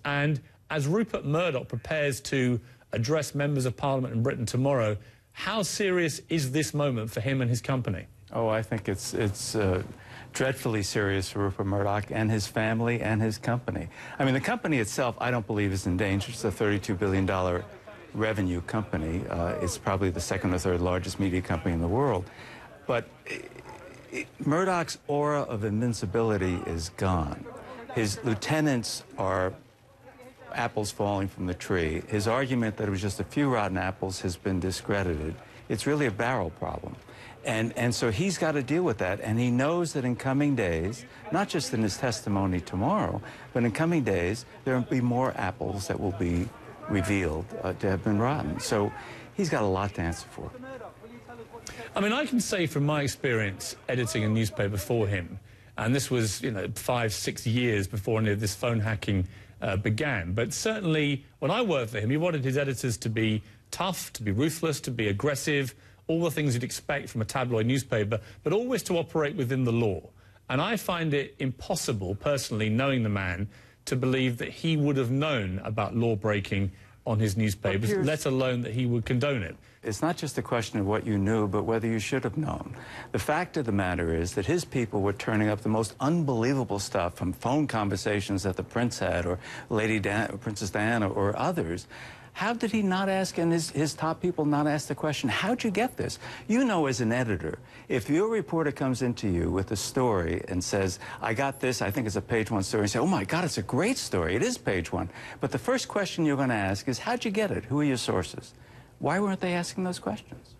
And as Rupert Murdoch prepares to address members of Parliament in Britain tomorrow, how serious is this moment for him and his company? Oh, I think it's dreadfully serious for Rupert Murdoch and his family and his company. I mean, the company itself, I don't believe is in danger. It's a $32 billion revenue company. It's probably the second or third largest media company in the world. But Murdoch's aura of invincibility is gone. His lieutenants are apples falling from the tree. His argument that it was just a few rotten apples has been discredited. It's really a barrel problem. And so he's got to deal with that, and he knows that in coming days, not just in his testimony tomorrow, but in coming days, there will be more apples that will be revealed to have been rotten. So he's got a lot to answer for. I mean, I can say from my experience editing a newspaper for him, and this was, 5, 6 years before any of this phone hacking began, but certainly when I worked for him, he wanted his editors to be tough, to be ruthless, to be aggressive, all the things you'd expect from a tabloid newspaper, but always to operate within the law. And I find it impossible, personally, knowing the man, to believe that he would have known about law breaking on his newspapers, let alone that he would condone it. It's not just a question of what you knew, but whether you should have known. The fact of the matter is that his people were turning up the most unbelievable stuff, from phone conversations that the prince had, or Princess Diana, or others. How did he not ask, and his top people not ask the question, how'd you get this? You know, as an editor, if your reporter comes into you with a story and says, I got this, I think it's a page 1 story, and say, oh my God, it's a great story, it is page 1. But the first question you're going to ask is, how'd you get it? Who are your sources? Why weren't they asking those questions?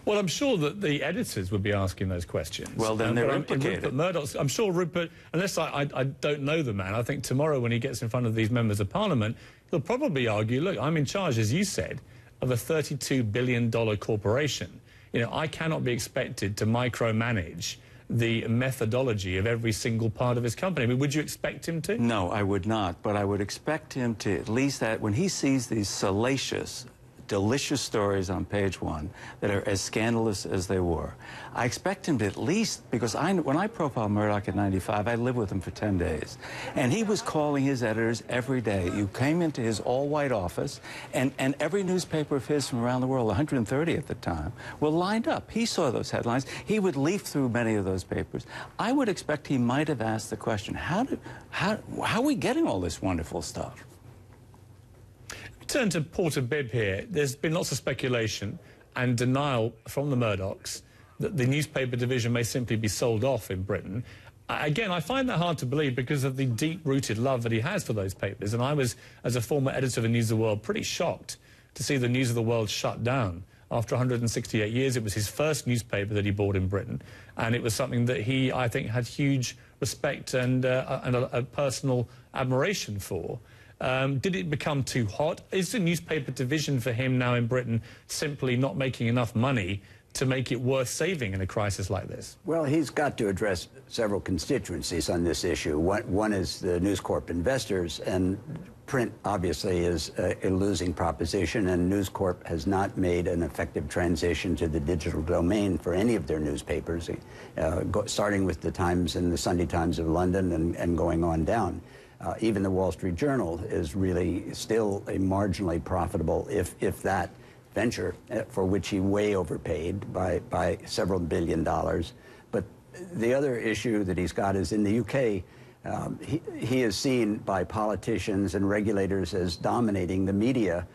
Well, I'm sure that the editors would be asking those questions. Well, then they're implicated. Rupert Murdoch's, I'm sure Rupert, unless I don't know the man, I think tomorrow when he gets in front of these members of Parliament, he'll probably argue, look, I'm in charge, as you said, of a $32 billion corporation. I cannot be expected to micromanage the methodology of every single part of his company. I mean, would you expect him to? No, I would not, but I would expect him to at least, when he sees these salacious, delicious stories on page 1 that are as scandalous as they were, I expect him to at least, because when I profiled Murdoch in '95, I lived with him for 10 days, and he was calling his editors every day. You came into his all-white office, and every newspaper of his from around the world, 130 at the time, were lined up. He saw those headlines. He would leaf through many of those papers. I would expect he might have asked the question, how are we getting all this wonderful stuff? Turn to Porter Bibb here. There's been lots of speculation and denial from the Murdochs that the newspaper division may simply be sold off in Britain. Again, I find that hard to believe because of the deep-rooted love that he has for those papers. And I was, as a former editor of the News of the World, pretty shocked to see the News of the World shut down. After 168 years, it was his first newspaper that he bought in Britain. And it was something that he, I think, had huge respect and a personal admiration for. Did it become too hot? Is the newspaper division for him now in Britain simply not making enough money to make it worth saving in a crisis like this? Well, he's got to address several constituencies on this issue. One is the News Corp investors, and print obviously is a losing proposition, and News Corp has not made an effective transition to the digital domain for any of their newspapers, starting with the Times and the Sunday Times of London and going on down. Even the Wall Street Journal is really still a marginally profitable, if that, venture, for which he way overpaid by several $1 billion. But the other issue that he's got is in the UK, he is seen by politicians and regulators as dominating the media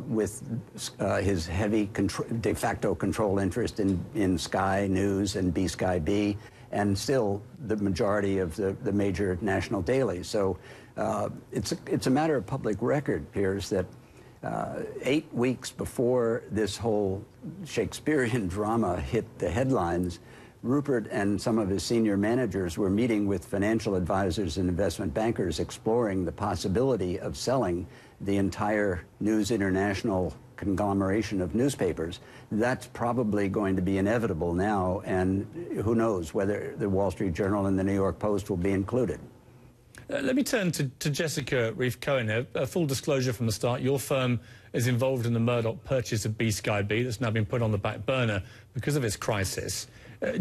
with his heavy de facto control interest in Sky News and Sky B, and still the majority of the major national dailies. So it's a matter of public record, Piers, that 8 weeks before this whole Shakespearean drama hit the headlines, Rupert and some of his senior managers were meeting with financial advisors and investment bankers exploring the possibility of selling the entire News International conglomeration of newspapers. That's probably going to be inevitable now, and who knows whether the Wall Street Journal and the New York Post will be included. Let me turn to Jessica Reif-Cohen here. Full disclosure from the start, your firm is involved in the Murdoch purchase of Sky B that's now been put on the back burner because of its crisis.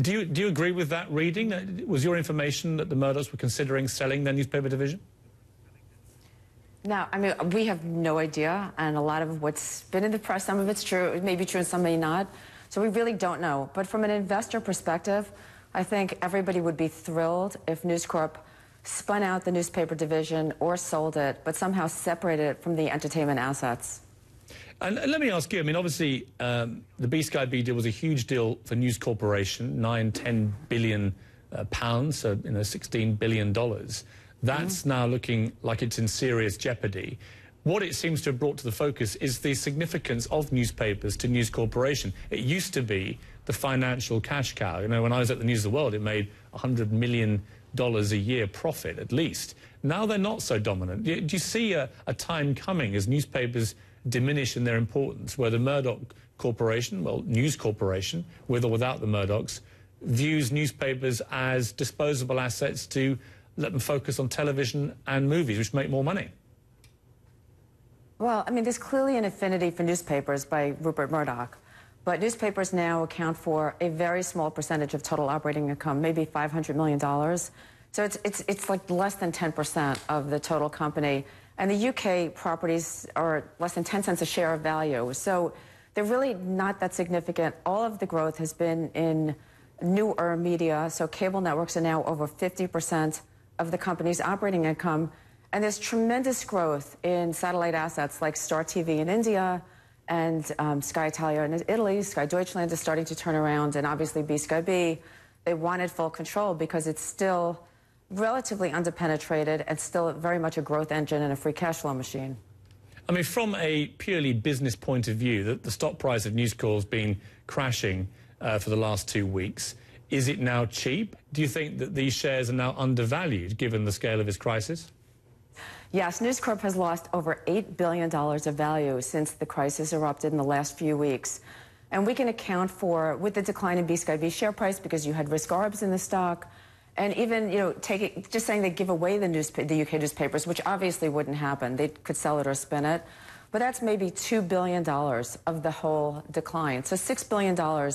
Do you agree with that reading? Was your information that the Murdochs were considering selling their newspaper division? Now, I mean, we have no idea, and a lot of what's been in the press, some of it's true, it may be true and some may not. So we really don't know. But from an investor perspective, I think everybody would be thrilled if News Corp spun out the newspaper division or sold it, but somehow separated it from the entertainment assets. And let me ask you, I mean, obviously, the B-Sky-B deal was a huge deal for News Corporation, 10 billion pounds, so, you know, $16 billion. That's now looking like it's in serious jeopardy. What it seems to have brought to the focus is the significance of newspapers to News Corporation. It used to be the financial cash cow. You know, when I was at the News of the World, it made $100 million a year profit, at least. Now they're not so dominant. Do you see a time coming as newspapers diminish in their importance, where the Murdoch Corporation, well, News Corporation, with or without the Murdochs, views newspapers as disposable assets to let them focus on television and movies, which make more money? Well, I mean, there's clearly an affinity for newspapers by Rupert Murdoch, but newspapers now account for a very small percentage of total operating income, maybe $500 million. So it's like less than 10% of the total company. And the UK properties are less than 10 cents a share of value. So they're really not that significant. All of the growth has been in newer media. So cable networks are now over 50% of the company's operating income. And there's tremendous growth in satellite assets like Star TV in India and Sky Italia in Italy. Sky Deutschland is starting to turn around, and obviously B-Sky-B. They wanted full control because it's still relatively underpenetrated and still very much a growth engine and a free cash flow machine. I mean, from a purely business point of view, the stock price of News Corp has been crashing for the last 2 weeks. Is it now cheap? Do you think that these shares are now undervalued, given the scale of this crisis? Yes, News Corp has lost over $8 billion of value since the crisis erupted in the last few weeks. And we can account for, with the decline in B-Sky-B share price, because you had risk arbs in the stock, and even, you know, just saying they give away the UK newspapers, which obviously wouldn't happen. They could sell it or spin it. But that's maybe $2 billion of the whole decline. So $6 billion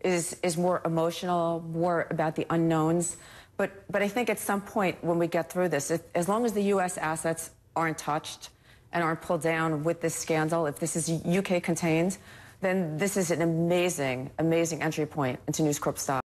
is more emotional, more about the unknowns. But I think at some point when we get through this, as long as the U.S. assets aren't touched and aren't pulled down with this scandal, if this is UK contained, then this is an amazing, amazing entry point into News Corp stock.